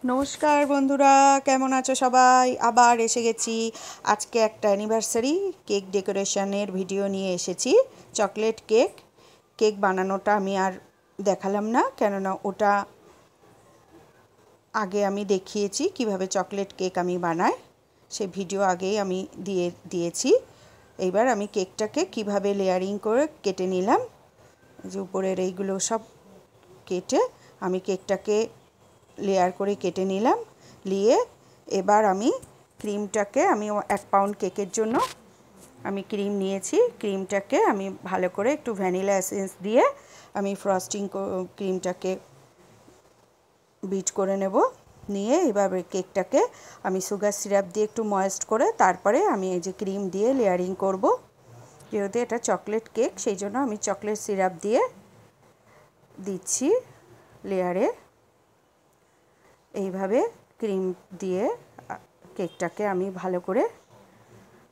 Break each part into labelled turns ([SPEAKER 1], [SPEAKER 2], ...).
[SPEAKER 1] নমস্কার বন্ধুরা, কেমন আছো সবাই? আবার এসে গেছি। আজকে একটা অ্যানিভার্সারি কেক ডেকোরেশনের ভিডিও নিয়ে এসেছি। Chocolate cake. কেক বানানোটা আমি আর দেখালাম না, কেননা ওটা আগে আমি দেখিয়েছি কিভাবে চকলেট কেক আমি বানাই। সেই ভিডিও আগেই আমি দিয়েছি। এইবার আমি কেকটাকে কিভাবে লেয়ারিং করে কেটে নিলাম। যে উপরের এইগুলো সব কেটে আমি কেকটাকে লেয়ার করে কেটে নিলাম। নিয়ে এবার আমি ক্রিমটাকে আমি 1 পাউন্ড কেকের জন্য আমি ক্রিম নিয়েছি। ক্রিমটাকে আমি ভালো করে একটু ভ্যানিলা এসেন্স দিয়ে আমি ফ্রস্টিং ক্রিমটাকে বিট করে নেব। নিয়ে এবার কেকটাকে আমি সুগার সিরাপ দিয়ে একটু ময়েস্ট করে তারপরে আমি এই যে ক্রিম দিয়ে লেয়ারিং করব। যেহেতু এটা চকলেট কেক, সেই জন্য আমি চকলেট সিরাপ দিয়ে দিচ্ছি লেয়ারে। এইভাবে ক্রিম দিয়ে কেকটাকে আমি ভালো করে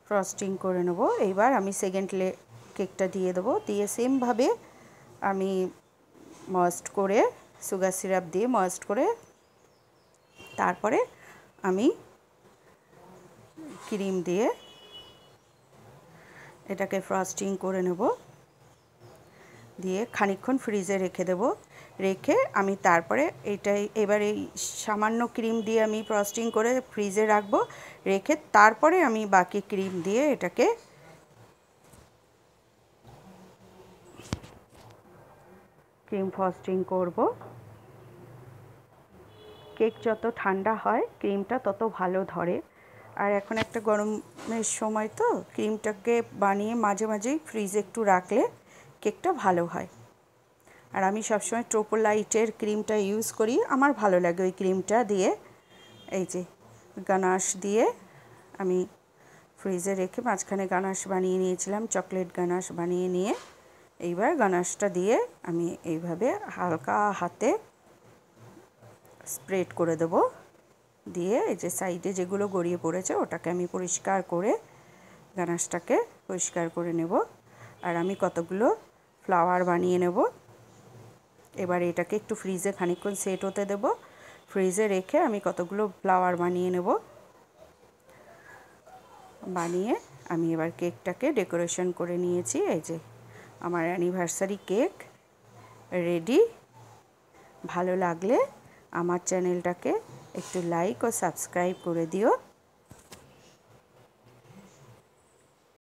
[SPEAKER 1] ফ্রস্টিং করে নেব। এইবার আমি সেকেন্ড কেকটা দিয়ে দেবো। দিয়ে সেমভাবে আমি ময়েস্ট করে সুগার সিরাপ দিয়ে ময়েস্ট করে তারপরে আমি ক্রিম দিয়ে এটাকে ফ্রস্টিং করে নেব। দিয়ে খানিকক্ষণ ফ্রিজে রেখে দেব। রেখে আমি তারপরে এবার এই সামান্য ক্রিম দিয়ে আমি ফ্রস্টিং করে ফ্রিজে রাখবো। রেখে তারপরে আমি বাকি ক্রিম দিয়ে এটাকে ক্রিম ফ্রস্টিং করব। কেক যত ঠান্ডা হয় ক্রিমটা তত ভালো ধরে। আর এখন একটা গরমের সময় তো ক্রিমটাকে বানিয়ে মাঝে মাঝেই ফ্রিজে একটু রাখলে কেকটা ভালো হয়। আর আমি সবসময় ট্রোপোলাইটের ক্রিমটা ইউজ করি, আমার ভালো লাগে ওই ক্রিমটা দিয়ে। এই যে গানাশ দিয়ে আমি ফ্রিজে রেখে মাঝখানে গানাশ বানিয়ে নিয়েছিলাম, চকলেট গানাশ বানিয়ে নিয়ে এইবার গানাশটা দিয়ে আমি এইভাবে হালকা হাতে স্প্রেড করে দেব। দিয়ে এই যে সাইডে যেগুলো গড়িয়ে পড়েছে ওটাকে আমি পরিষ্কার করে গানাশটাকে পরিষ্কার করে নেব। আর আমি কতগুলো ফ্লাওয়ার বানিয়ে নেব। এবার এটাকে একটু ফ্রিজে খানিকক্ষণ সেট হতে দেব। ফ্রিজে রেখে আমি কতগুলো ফ্লাওয়ার বানিয়ে নেব। বানিয়ে আমি এবার কেকটাকে ডেকোরেশন করে নিয়েছি। এই যে আমার অ্যানিভার্সারি কেক রেডি। ভালো লাগলে আমার চ্যানেলটাকে একটু লাইক ও সাবস্ক্রাইব করে দিও।